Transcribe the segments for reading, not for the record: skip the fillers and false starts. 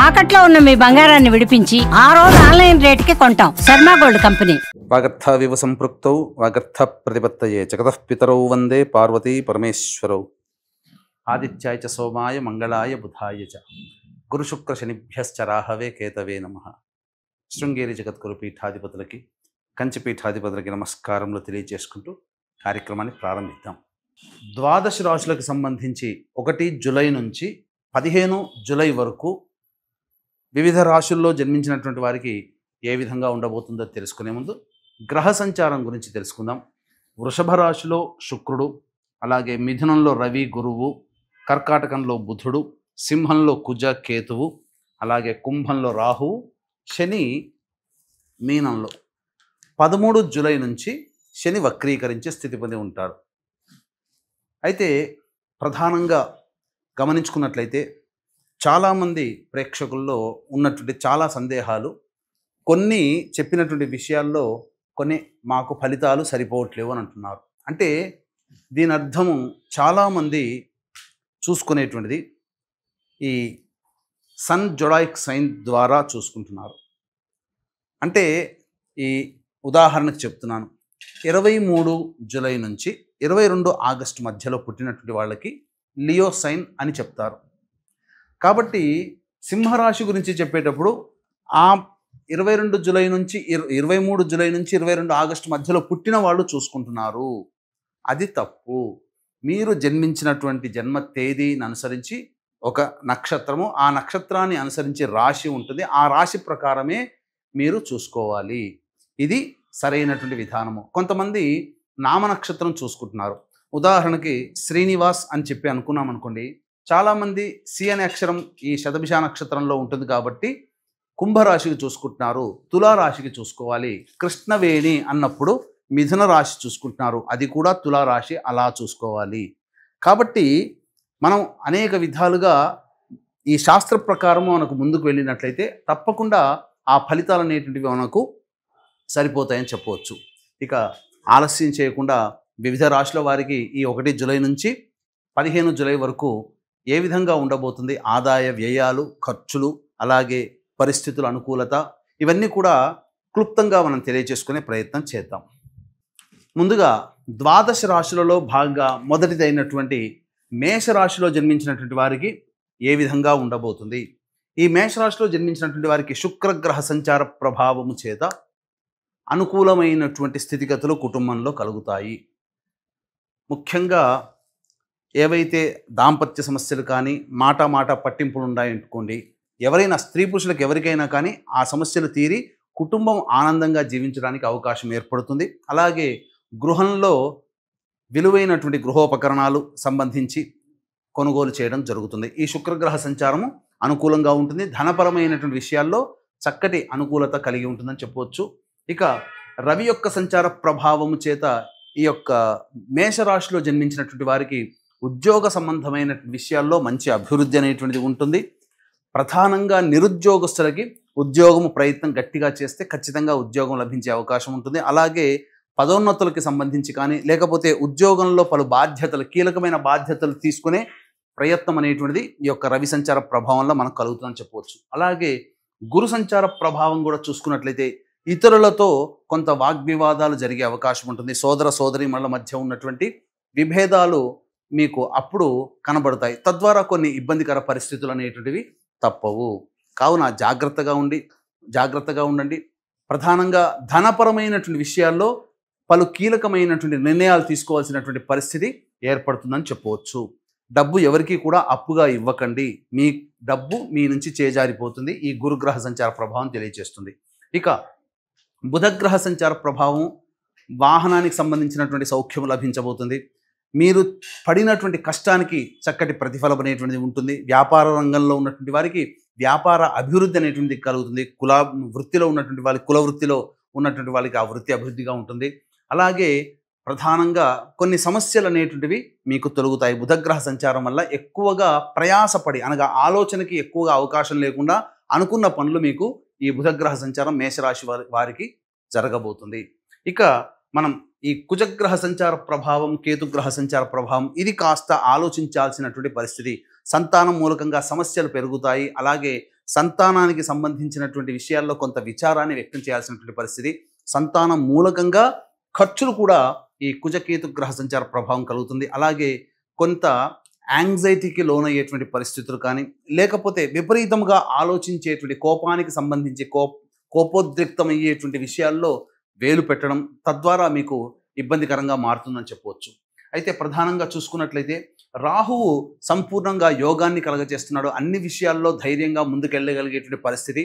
తాకట్లో ఉన్న మీ బంగారాన్ని విడిపించి ఆ రోజు ఆన్లైన్ రేటుకి కొంటాం. Sharma gold company. వాగర్థావివ సంపృక్తౌ వాగర్థ ప్రతిపత్తయే జగతః పితరౌ వందే పార్వతీ పరమేశ్వరౌ. ఆదిత్యాయ చ సోమాయ మంగళాయ బుధాయ చ గురు శుక్ర శనిభ్యశ్చ రాహవే కేతవే నమః. శృంగేరి జగద్గురు పీఠాధిపతులకి కంచి పీఠాధిపతులకి నమస్కారములు తెలియజేసుకుంటూ కార్యక్రమాన్ని ప్రారంభిద్దాం. ద్వాదశ రాశులకు సంబంధించి 1 జూలై నుంచి 15 జూలై వరకు వివిధ రాశుల్లో జన్మించినటువంటి వారికి ఏ విధంగా ఉండబోతుందో తెలుసుకునే ముందు గ్రహ సంచారం గురించి తెలుసుకుందాం. వృషభ రాశిలో శుక్రుడు, అలాగే మిథునంలో రవి గురువు, కర్కాటకంలో బుధుడు, సింహంలో కుజ కేతువు, అలాగే కుంభంలో రాహువు, శని మీనంలో 13 జూలై నుంచి శని వక్రీకరించే స్థితి పొంది ఉంటాడు. అయితే ప్రధానంగా గమనించుకున్నట్లయితే చాలామంది ప్రేక్షకుల్లో ఉన్నటువంటి చాలా సందేహాలు, కొన్ని చెప్పినటువంటి విషయాల్లో కొన్ని మాకు ఫలితాలు సరిపోవట్లేవు అని అంటున్నారు. అంటే దీని అర్థము చాలామంది చూసుకునేటువంటిది ఈ సన్ జొడాయిక్ సైన్ ద్వారా చూసుకుంటున్నారు. అంటే ఈ ఉదాహరణకు చెప్తున్నాను, 23 జూలై నుంచి 22 ఆగస్టు మధ్యలో పుట్టినటువంటి వాళ్ళకి లియో సైన్ అని చెప్తారు. కాబట్టి సింహరాశి గురించి చెప్పేటప్పుడు ఆ 22 జూలై నుంచి 23 జూలై నుంచి 22 ఆగస్టు మధ్యలో పుట్టిన వాళ్ళు చూసుకుంటున్నారు. అది తప్పు. మీరు జన్మించినటువంటి జన్మ తేదీని అనుసరించి ఒక నక్షత్రము, ఆ నక్షత్రాన్ని అనుసరించి రాశి ఉంటుంది, ఆ రాశి ప్రకారమే మీరు చూసుకోవాలి. ఇది సరైనటువంటి విధానము. కొంతమంది నామ నక్షత్రం చూసుకుంటున్నారు. ఉదాహరణకి శ్రీనివాస్ అని చెప్పి అనుకున్నాం అనుకోండి, చాలామంది సి అనే అక్షరం ఈ శతభిష నక్షత్రంలో ఉంటుంది కాబట్టి కుంభరాశికి చూసుకుంటున్నారు, తులారాశికి చూసుకోవాలి. కృష్ణవేణి అన్నప్పుడు మిథున రాశి చూసుకుంటున్నారు, అది కూడా తులారాశి, అలా చూసుకోవాలి. కాబట్టి మనం అనేక విధాలుగా ఈ శాస్త్ర ప్రకారము మనకు ముందుకు వెళ్ళినట్లయితే తప్పకుండా ఆ ఫలితాలు అనేటువంటివి మనకు సరిపోతాయని చెప్పవచ్చు. ఇక ఆలస్యం చేయకుండా వివిధ రాశుల వారికి ఈ 1 జూలై నుంచి 15 జూలై వరకు ఏ విధంగా ఉండబోతుంది, ఆదాయ వ్యయాలు, ఖర్చులు, అలాగే పరిస్థితుల అనుకూలత, ఇవన్నీ కూడా క్లుప్తంగా మనం తెలియజేసుకునే ప్రయత్నం చేద్దాం. ముందుగా ద్వాదశ రాశులలో భాగంగా మొదటిదైనటువంటి మేషరాశిలో జన్మించినటువంటి వారికి ఏ విధంగా ఉండబోతుంది. ఈ మేషరాశిలో జన్మించినటువంటి వారికి శుక్రగ్రహ సంచార ప్రభావము చేత అనుకూలమైనటువంటి స్థితిగతులు కుటుంబంలో కలుగుతాయి. ముఖ్యంగా ఏవైతే దాంపత్య సమస్యలు కానీ మాట పట్టింపులు ఉన్నాయనుకోండి, ఎవరైనా స్త్రీ పురుషులకు ఎవరికైనా కానీ ఆ సమస్యలు తీరి కుటుంబం ఆనందంగా జీవించడానికి అవకాశం ఏర్పడుతుంది. అలాగే గృహంలో విలువైనటువంటి గృహోపకరణాలు సంబంధించి కొనుగోలు చేయడం జరుగుతుంది. ఈ శుక్రగ్రహ సంచారము అనుకూలంగా ఉంటుంది. ధనపరమైనటువంటి విషయాల్లో చక్కటి అనుకూలత కలిగి ఉంటుందని చెప్పవచ్చు. ఇక రవి యొక్క సంచార ప్రభావము చేత ఈ యొక్క మేషరాశిలో జన్మించినటువంటి వారికి ఉద్యోగ సంబంధమైన విషయాల్లో మంచి అభివృద్ధి అనేటువంటిది ఉంటుంది. ప్రధానంగా నిరుద్యోగస్తులకి ఉద్యోగము ప్రయత్నం గట్టిగా చేస్తే ఖచ్చితంగా ఉద్యోగం లభించే అవకాశం ఉంటుంది. అలాగే పదోన్నతులకి సంబంధించి కానీ, లేకపోతే ఉద్యోగంలో పలు బాధ్యతలు, కీలకమైన బాధ్యతలు తీసుకునే ప్రయత్నం అనేటువంటిది ఈ యొక్క రవి సంచార ప్రభావంలో మనకు కలుగుతుందని చెప్పవచ్చు. అలాగే గురు సంచార ప్రభావం కూడా చూసుకున్నట్లయితే ఇతరులతో కొంత వాగ్వివాదాలు జరిగే అవకాశం ఉంటుంది. సోదర సోదరీమణుల మధ్య ఉన్నటువంటి విభేదాలు మీకు అప్పుడు కనబడతాయి. తద్వారా కొన్ని ఇబ్బందికర పరిస్థితులు అనేటువంటివి తప్పవు. కావున జాగ్రత్తగా ఉండండి. ప్రధానంగా ధనపరమైనటువంటి విషయాల్లో పలు కీలకమైనటువంటి నిర్ణయాలు తీసుకోవాల్సినటువంటి పరిస్థితి ఏర్పడుతుందని చెప్పవచ్చు. డబ్బు ఎవరికి కూడా అప్పుగా ఇవ్వకండి. మీ డబ్బు మీ నుంచి చేజారిపోతుంది. ఈ గురుగ్రహ సంచార ప్రభావం తెలియజేస్తుంది. ఇక బుధగ్రహ సంచార ప్రభావం, వాహనానికి సంబంధించినటువంటి సౌఖ్యం లభించబోతుంది. మీరు పడినటువంటి కష్టానికి చక్కటి ప్రతిఫలం అనేటువంటిది ఉంటుంది. వ్యాపార రంగంలో ఉన్నటువంటి వారికి వ్యాపార అభివృద్ధి అనేటువంటిది కలుగుతుంది. వృత్తిలో ఉన్నటువంటి వాళ్ళకి, కుల వృత్తిలో ఉన్నటువంటి వాళ్ళకి ఆ వృత్తి అభివృద్ధిగా ఉంటుంది. అలాగే ప్రధానంగా కొన్ని సమస్యలు అనేటువంటివి మీకు తొలగుతాయి. బుధగ్రహ సంచారం వల్ల ఎక్కువగా ప్రయాసపడి, అనగా ఆలోచనకి ఎక్కువగా అవకాశం లేకుండా అనుకున్న పనులు మీకు ఈ బుధగ్రహ సంచారం మేషరాశి వారికి జరగబోతుంది. ఇక మనం ఈ కుజగ్రహ సంచార ప్రభావం, కేతుగ్రహ సంచార ప్రభావం, ఇది కాస్త ఆలోచించాల్సినటువంటి పరిస్థితి. సంతానం మూలకంగా సమస్యలు పెరుగుతాయి. అలాగే సంతానానికి సంబంధించినటువంటి విషయాల్లో కొంత విచారాన్ని వ్యక్తం చేయాల్సినటువంటి పరిస్థితి. సంతానం మూలకంగా ఖర్చులు కూడా ఈ కుజకేతు గ్రహ సంచార ప్రభావం కలుగుతుంది. అలాగే కొంత యాంగ్జైటీకి లోనయ్యేటువంటి పరిస్థితులు కానీ, లేకపోతే విపరీతంగా ఆలోచించేటువంటి కోపానికి సంబంధించి కోపోద్రిక్తమయ్యేటువంటి విషయాల్లో వేలు పెట్టడం, తద్వారా మీకు ఇబ్బందికరంగా మారుతుందని చెప్పవచ్చు. అయితే ప్రధానంగా చూసుకున్నట్లయితే రాహువు సంపూర్ణంగా యోగాన్ని కలగజేస్తున్నాడు. అన్ని విషయాల్లో ధైర్యంగా ముందుకెళ్ళగలిగేటువంటి పరిస్థితి,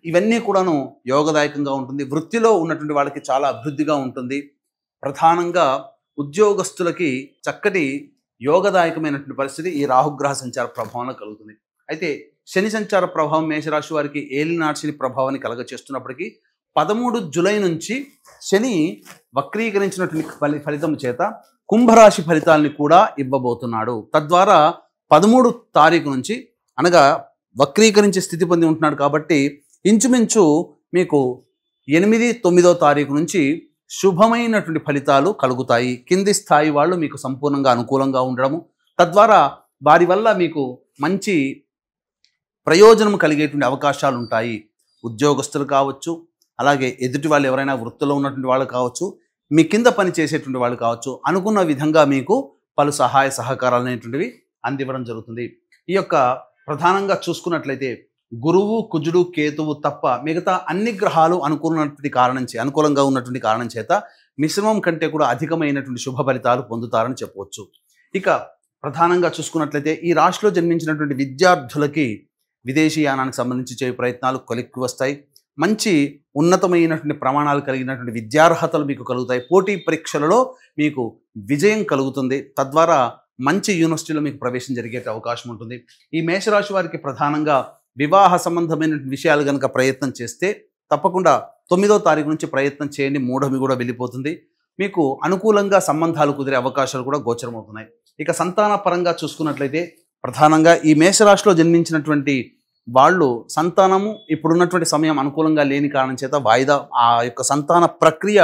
ఇవన్నీ కూడాను యోగదాయకంగా ఉంటుంది. వృత్తిలో ఉన్నటువంటి వాళ్ళకి చాలా అభివృద్ధిగా ఉంటుంది. ప్రధానంగా ఉద్యోగస్తులకి చక్కటి యోగదాయకమైనటువంటి పరిస్థితి ఈ రాహుగ్రహ సంచార ప్రభావంలో కలుగుతుంది. అయితే శని సంచార ప్రభావం మేషరాశి వారికి ఏలినాటి శని ప్రభావాన్ని కలగచేస్తున్నప్పటికీ 13 జూలై నుంచి శని వక్రీకరించినటువంటి ఫలితం చేత కుంభరాశి ఫలితాలని కూడా ఇవ్వబోతున్నాడు. తద్వారా 13 తారీఖు నుంచి, అనగా వక్రీకరించే స్థితి పొంది ఉంటున్నాడు కాబట్టి ఇంచుమించు మీకు 8, 9వ తారీఖు నుంచి శుభమైనటువంటి ఫలితాలు కలుగుతాయి. కింది స్థాయి వాళ్ళు మీకు సంపూర్ణంగా అనుకూలంగా ఉండడము, తద్వారా వారి వల్ల మీకు మంచి ప్రయోజనం కలిగేటువంటి అవకాశాలు ఉంటాయి. ఉద్యోగస్తులు కావచ్చు, అలాగే ఎదుటి వాళ్ళు ఎవరైనా వృత్తిలో ఉన్నటువంటి వాళ్ళు కావచ్చు, మీ కింద పని చేసేటువంటి వాళ్ళు కావచ్చు, అనుకున్న విధంగా మీకు పలు సహాయ సహకారాలు అనేటువంటివి అందివ్వడం జరుగుతుంది. ఈ యొక్క ప్రధానంగా చూసుకున్నట్లయితే గురువు, కుజుడు, కేతువు తప్ప మిగతా అన్ని గ్రహాలు అనుకూలంగా ఉన్నటువంటి కారణం చేత మిశ్రమం కంటే కూడా అధికమైనటువంటి శుభ ఫలితాలు పొందుతారని చెప్పవచ్చు. ఇక ప్రధానంగా చూసుకున్నట్లయితే ఈ రాశిలో జన్మించినటువంటి విద్యార్థులకి విదేశీయానానికి సంబంధించి చేయ ప్రయత్నాలు కొలిక్కి వస్తాయి. మంచి ఉన్నతమైనటువంటి ప్రమాణాలు కలిగినటువంటి విద్యార్హతలు మీకు కలుగుతాయి. పోటీ పరీక్షలలో మీకు విజయం కలుగుతుంది. తద్వారా మంచి యూనివర్సిటీలో మీకు ప్రవేశం జరిగే అవకాశం ఉంటుంది. ఈ మేషరాశి వారికి ప్రధానంగా వివాహ సంబంధమైన విషయాలు కనుక ప్రయత్నం చేస్తే తప్పకుండా 9వ తారీఖు నుంచి ప్రయత్నం చేయండి. మూఢమి కూడా వెళ్ళిపోతుంది. మీకు అనుకూలంగా సంబంధాలు కుదిరే అవకాశాలు కూడా గోచరమవుతున్నాయి. ఇక సంతాన పరంగా చూసుకున్నట్లయితే ప్రధానంగా ఈ మేషరాశిలో జన్మించినటువంటి వాళ్ళు సంతానము ఇప్పుడున్నటువంటి సమయం అనుకూలంగా లేని కారణం చేత ఆ యొక్క సంతాన ప్రక్రియ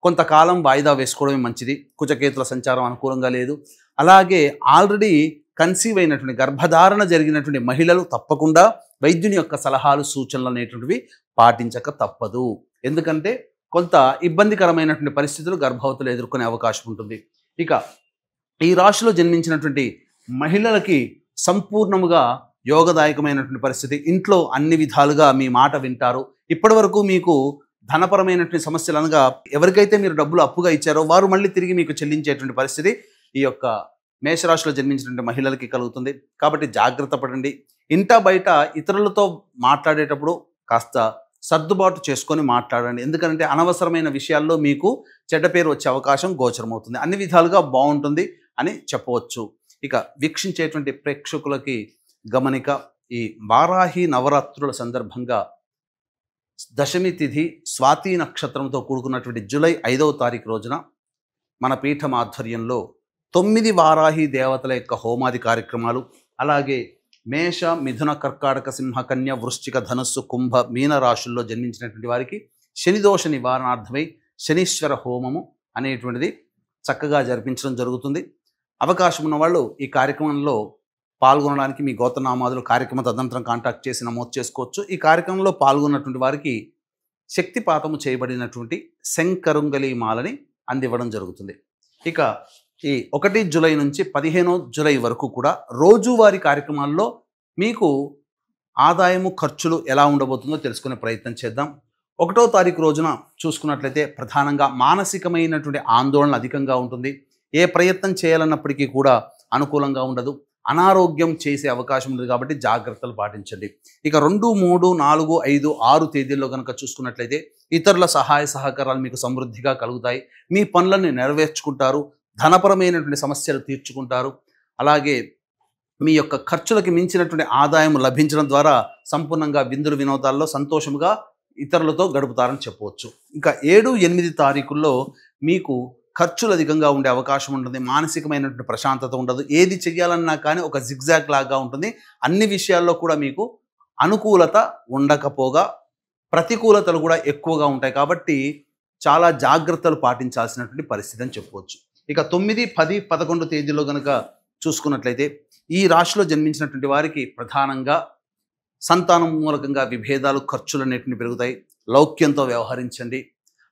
కొంతకాలం వాయిదా వేసుకోవడమే మంచిది. కుజకేతుల సంచారం అనుకూలంగా లేదు. అలాగే ఆల్రెడీ కన్సీవ్ అయినటువంటి గర్భధారణ జరిగినటువంటి మహిళలు తప్పకుండా వైద్యుని యొక్క సలహాలు, సూచనలు అనేటువంటివి పాటించక తప్పదు. ఎందుకంటే కొంత ఇబ్బందికరమైనటువంటి పరిస్థితులు గర్భవతులు ఎదుర్కొనే అవకాశం ఉంటుంది. ఇక ఈ రాశిలో జన్మించినటువంటి మహిళలకి సంపూర్ణముగా యోగదాయకమైనటువంటి పరిస్థితి. ఇంట్లో అన్ని విధాలుగా మీ మాట వింటారు. ఇప్పటి వరకు మీకు ధనపరమైనటువంటి సమస్యలు, అనగా ఎవరికైతే మీరు డబ్బులు అప్పుగా ఇచ్చారో వారు మళ్ళీ తిరిగి మీకు చెల్లించేటువంటి పరిస్థితి ఈ యొక్క మేషరాశిలో జన్మించినటువంటి మహిళలకి కలుగుతుంది. కాబట్టి జాగ్రత్త పడండి. ఇంట బయట ఇతరులతో మాట్లాడేటప్పుడు కాస్త సర్దుబాటు చేసుకొని మాట్లాడండి. ఎందుకంటే అనవసరమైన విషయాల్లో మీకు చెడ్డ పేరు వచ్చే అవకాశం గోచరమవుతుంది. అన్ని విధాలుగా బాగుంటుంది అని చెప్పవచ్చు. ఇక వీక్షించేటువంటి ప్రేక్షకులకి గమనిక, ఈ వారాహి నవరాత్రుల సందర్భంగా దశమి తిథి స్వాతి నక్షత్రంతో కూడుకున్నటువంటి జూలై 5వ తారీఖు రోజున మన పీఠం ఆధ్వర్యంలో 9 వారాహి దేవతల యొక్క హోమాది కార్యక్రమాలు, అలాగే మేష, మిథున, కర్కాటక, సింహ, కన్య, వృశ్చిక, ధనుస్సు, కుంభ, మీన రాశుల్లో జన్మించినటువంటి వారికి శనిదోష నివారణార్థమై శనీశ్వర హోమము అనేటువంటిది చక్కగా జరిపించడం జరుగుతుంది. అవకాశం ఉన్న వాళ్ళు ఈ కార్యక్రమంలో పాల్గొనడానికి మీ గోత్రనామాదులు కార్యక్రమ తదనంతరం కాంటాక్ట్ చేసి నమోదు చేసుకోవచ్చు. ఈ కార్యక్రమంలో పాల్గొన్నటువంటి వారికి శక్తిపాతము చేయబడినటువంటి శంకరుంగలి మాలని అందివ్వడం జరుగుతుంది. ఇక ఈ 1 జూలై నుంచి 15 జూలై వరకు కూడా రోజువారీ కార్యక్రమాల్లో మీకు ఆదాయము, ఖర్చులు ఎలా ఉండబోతుందో తెలుసుకునే ప్రయత్నం చేద్దాం. 1వ తారీఖు రోజున చూసుకున్నట్లయితే ప్రధానంగా మానసికమైనటువంటి ఆందోళన అధికంగా ఉంటుంది. ఏ ప్రయత్నం చేయాలన్నప్పటికీ కూడా అనుకూలంగా ఉండదు. అనారోగ్యం చేసే అవకాశం ఉంది కాబట్టి జాగ్రత్తలు పాటించండి. ఇక 2, 3, 4, 5, 6 తేదీల్లో కనుక చూసుకున్నట్లయితే ఇతరుల సహాయ సహకారాలు మీకు సమృద్ధిగా కలుగుతాయి. మీ పనులను నెరవేర్చుకుంటారు. ధనపరమైనటువంటి సమస్యలు తీర్చుకుంటారు. అలాగే మీ యొక్క ఖర్చులకి మించినటువంటి ఆదాయం లభించడం ద్వారా సంపూర్ణంగా విందులు వినోదాల్లో సంతోషంగా ఇతరులతో గడుపుతారని చెప్పవచ్చు. ఇంకా 7, 8 తారీఖుల్లో మీకు ఖర్చులు అధికంగా ఉండే అవకాశం ఉంటుంది. మానసికమైనటువంటి ప్రశాంతత ఉండదు. ఏది చెయ్యాలన్నా కానీ ఒక జిగ్జాగ్ లాగా ఉంటుంది. అన్ని విషయాల్లో కూడా మీకు అనుకూలత ఉండకపోగా ప్రతికూలతలు కూడా ఎక్కువగా ఉంటాయి. కాబట్టి చాలా జాగ్రత్తలు పాటించాల్సినటువంటి పరిస్థితి అని చెప్పవచ్చు. ఇక 9, 10, 11 తేదీలో కనుక చూసుకున్నట్లయితే ఈ రాశిలో జన్మించినటువంటి వారికి ప్రధానంగా సంతానం మూలకంగా విభేదాలు, ఖర్చులు అనేటివి పెరుగుతాయి. లౌక్యంతో వ్యవహరించండి.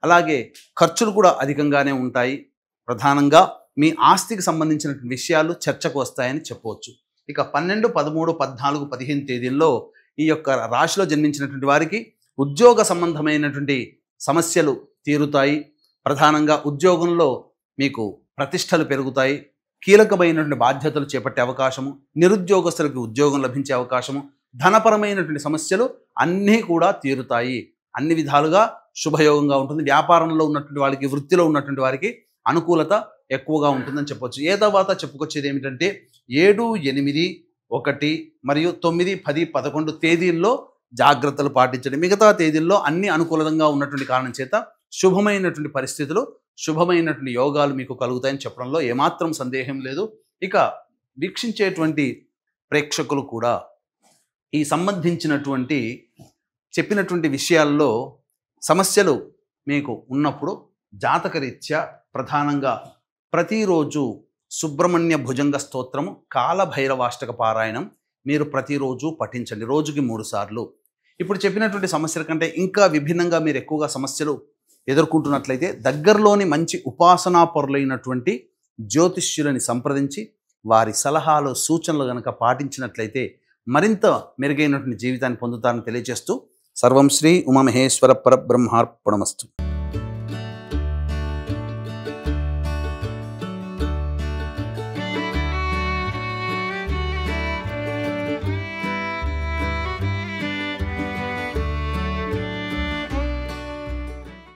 అలాగే ఖర్చులు కూడా అధికంగానే ఉంటాయి. ప్రధానంగా మీ ఆస్తికి సంబంధించినటువంటి విషయాలు చర్చకు వస్తాయని చెప్పవచ్చు. ఇక 12, 13, 14, 15 తేదీల్లో ఈ యొక్క రాశిలో జన్మించినటువంటి వారికి ఉద్యోగ సంబంధమైనటువంటి సమస్యలు తీరుతాయి. ప్రధానంగా ఉద్యోగంలో మీకు ప్రతిష్టలు పెరుగుతాయి. కీలకమైనటువంటి బాధ్యతలు చేపట్టే అవకాశము, నిరుద్యోగస్తులకు ఉద్యోగం లభించే అవకాశము, ధనపరమైనటువంటి సమస్యలు అన్నీ కూడా తీరుతాయి. అన్ని విధాలుగా శుభయోగంగా ఉంటుంది. వ్యాపారంలో ఉన్నటువంటి వారికి, వృత్తిలో ఉన్నటువంటి వారికి అనుకూలత ఎక్కువగా ఉంటుందని చెప్పవచ్చు. ఏ తర్వాత చెప్పుకొచ్చేది ఏమిటంటే 7, 8, 1 మరియు 9, 10, 11 తేదీల్లో జాగ్రత్తలు పాటించండి. మిగతా తేదీల్లో అన్ని అనుకూలంగా ఉన్నటువంటి కారణం చేత శుభమైనటువంటి పరిస్థితులు, శుభమైనటువంటి యోగాలు మీకు కలుగుతాయని చెప్పడంలో ఏమాత్రం సందేహం లేదు. ఇక వీక్షించేటువంటి ప్రేక్షకులు కూడా ఈ సంబంధించినటువంటి చెప్పినటువంటి విషయాల్లో సమస్యలు మీకు ఉన్నప్పుడు జాతకరీత్యా ప్రధానంగా ప్రతిరోజు సుబ్రహ్మణ్య భుజంగ స్తోత్రము, కాలభైరవాష్టక పారాయణం మీరు ప్రతిరోజు పఠించండి, రోజుకి 3 సార్లు. ఇప్పుడు చెప్పినటువంటి సమస్యల కంటే ఇంకా విభిన్నంగా మీరు ఎక్కువగా సమస్యలు ఎదుర్కొంటున్నట్లయితే దగ్గరలోని మంచి ఉపాసనా పరులైనటువంటి జ్యోతిష్యులని సంప్రదించి వారి సలహాలు, సూచనలు కనుక పాటించినట్లయితే మరింత మెరుగైనటువంటి జీవితాన్ని పొందుతారని తెలియజేస్తూ సర్వం శ్రీ ఉమామహేశ్వర పరబ్రహ్మార్పణమస్తు.